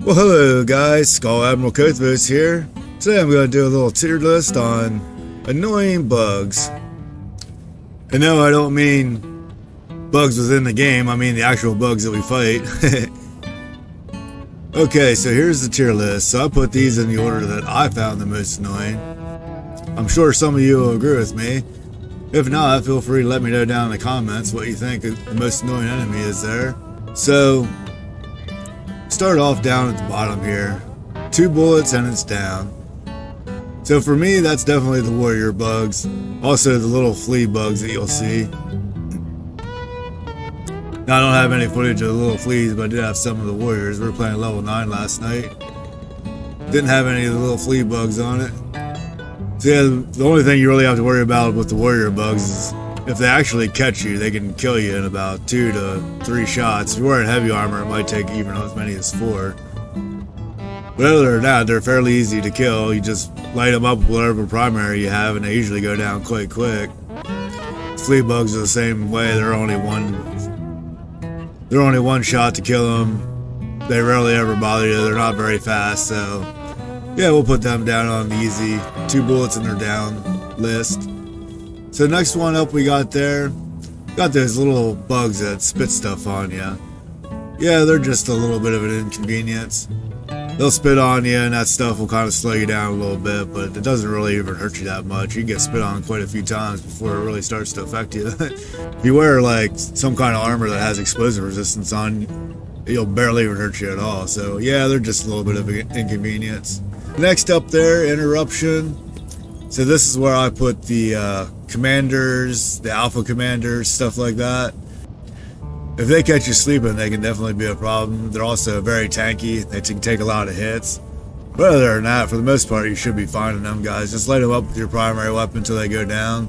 Well, hello guys, Skull Admiral Kothos here. Today I'm going to do a little tier list on annoying bugs. And no, I don't mean bugs within the game, I mean the actual bugs that we fight. Okay, so here's the tier list. So I put these in the order that I found the most annoying. I'm sure some of you will agree with me. If not, feel free to let me know down in the comments what you think the most annoying enemy is there. So, start off down at the bottom here. 2 bullets and it's down. So for me, that's definitely the warrior bugs. Also the little flea bugs that you'll see. Now I don't have any footage of the little fleas, but I did have some of the warriors. We were playing level 9 last night. Didn't have any of the little flea bugs on it. So yeah, the only thing you really have to worry about with the warrior bugs is if they actually catch you, they can kill you in about 2 to 3 shots. If you're wearing heavy armor, it might take even as many as 4. But other than that, they're fairly easy to kill. You just light them up with whatever primary you have, and they usually go down quite quick. Flea bugs are the same way. They're only one shot to kill them. They rarely ever bother you. They're not very fast, so yeah, we'll put them down on the easy 2 bullets and they're down list. So next one up we got there, got those little bugs that spit stuff on you. Yeah, they're just a little bit of an inconvenience. They'll spit on you and that stuff will kind of slow you down a little bit, but it doesn't really even hurt you that much. You can get spit on quite a few times before it really starts to affect you. If you wear like some kind of armor that has explosive resistance on, it'll barely even hurt you at all. So yeah, they're just a little bit of an inconvenience. Next up there, interruption. So this is where I put the commanders, the alpha commanders, stuff like that. If they catch you sleeping, they can definitely be a problem. They're also very tanky. They can take a lot of hits. But other than that, for the most part, you should be finding them guys. Just light them up with your primary weapon until they go down.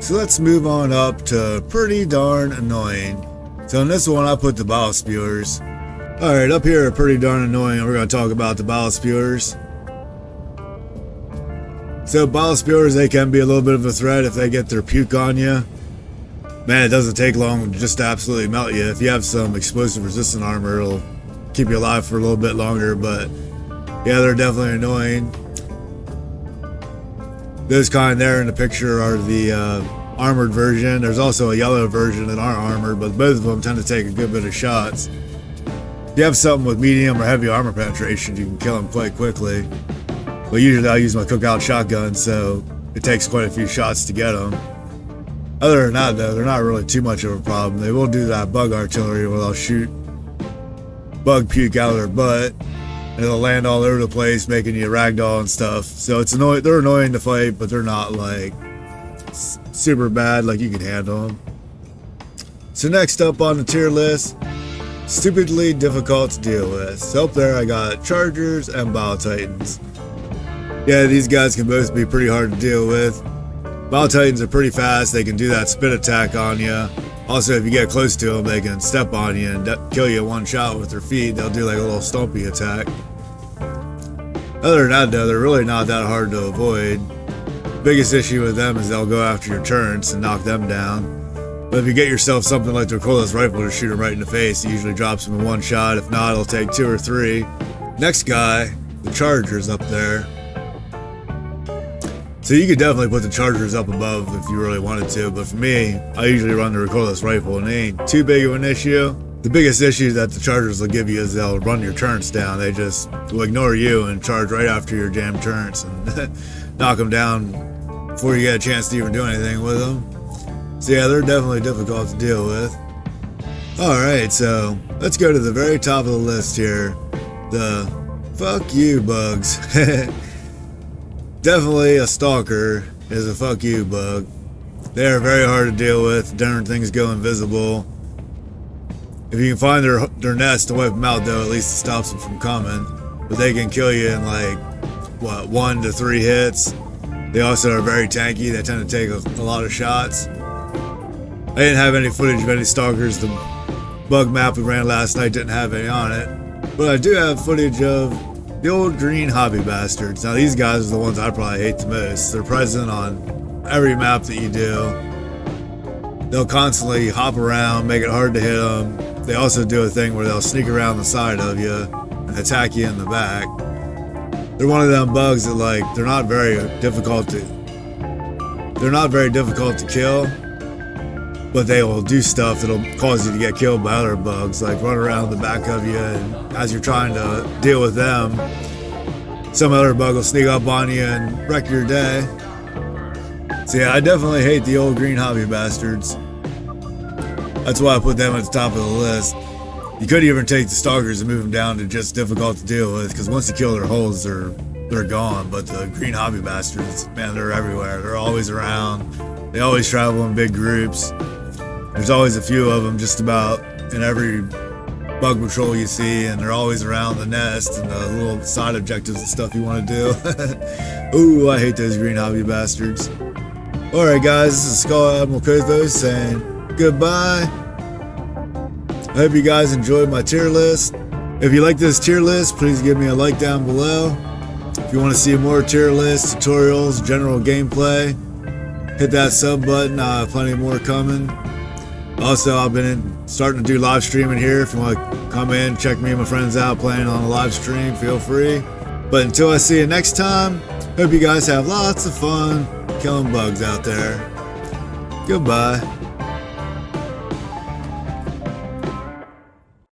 So let's move on up to pretty darn annoying. So in this one, I put the bottle spewers. Alright, up here are pretty darn annoying. We're going to talk about the bottle spewers. So bottle spewers, they can be a little bit of a threat if they get their puke on you. Man, it doesn't take long to just absolutely melt you. If you have some explosive resistant armor, it'll keep you alive for a little bit longer, but yeah, they're definitely annoying. Those kind there in the picture are the armored version. There's also a yellow version that aren't armored, but both of them tend to take a good bit of shots. If you have something with medium or heavy armor penetration, you can kill them quite quickly. But usually I use my cookout shotgun, so it takes quite a few shots to get them. Other than that though, they're not really too much of a problem. They will do that bug artillery where they'll shoot bug puke out of their butt and it'll land all over the place, making you ragdoll and stuff. So it's annoying. They're annoying to fight, but they're not like super bad, like you can handle them. So next up on the tier list, stupidly difficult to deal with. So up there I got chargers and bile titans. Yeah, these guys can both be pretty hard to deal with. Bile titans are pretty fast. They can do that spit attack on you. Also, if you get close to them, they can step on you and kill you in one shot with their feet. They'll do like a little stompy attack. Other than that though, they're really not that hard to avoid. Biggest issue with them is they'll go after your turrets and knock them down. But if you get yourself something like the recoilless rifle to shoot them right in the face, it usually drops them in one shot. If not, it'll take 2 or 3. Next guy, the chargers up there. So you could definitely put the chargers up above if you really wanted to, but for me, I usually run the recoilless rifle and they ain't too big of an issue. The biggest issue that the chargers will give you is they'll run your turrets down. They just will ignore you and charge right after your damn turrets and knock them down before you get a chance to even do anything with them. So yeah, they're definitely difficult to deal with. Alright, so let's go to the very top of the list here. The fuck you bugs. Definitely a stalker is a fuck you bug. They are very hard to deal with. Different things go invisible. If you can find their nest to wipe them out though, at least it stops them from coming. But they can kill you in like, what, 1 to 3 hits. They also are very tanky. They tend to take a lot of shots. I didn't have any footage of any stalkers. The bug map we ran last night didn't have any on it. But I do have footage of the old green hobby bastards. Now these guys are the ones I probably hate the most. They're present on every map that you do. They'll constantly hop around, make it hard to hit them. they also do a thing where they'll sneak around the side of you and attack you in the back. They're one of them bugs that, like, they're not very difficult to kill, but they will do stuff that'll cause you to get killed by other bugs, like run around the back of you, and as you're trying to deal with them, some other bug will sneak up on you and wreck your day. So yeah, I definitely hate the old green hobby bastards. That's why I put them at the top of the list. You could even take the stalkers and move them down to just difficult to deal with, because once you kill their holes, they're gone. But the green hobby bastards, man, they're everywhere. They're always around. They always travel in big groups. There's always a few of them just about in every bug patrol you see, and they're always around the nest and the little side objectives and stuff you want to do. Ooh, I hate those green hobby bastards. Alright guys, this is Skull Admiral Kothos saying goodbye. I hope you guys enjoyed my tier list. If you like this tier list, please give me a like down below. If you want to see more tier lists, tutorials, general gameplay, hit that sub button. I have plenty more coming. Also, I've been starting to do live streaming here. If you want to come in, check me and my friends out playing on a live stream, feel free. But until I see you next time, hope you guys have lots of fun killing bugs out there. Goodbye.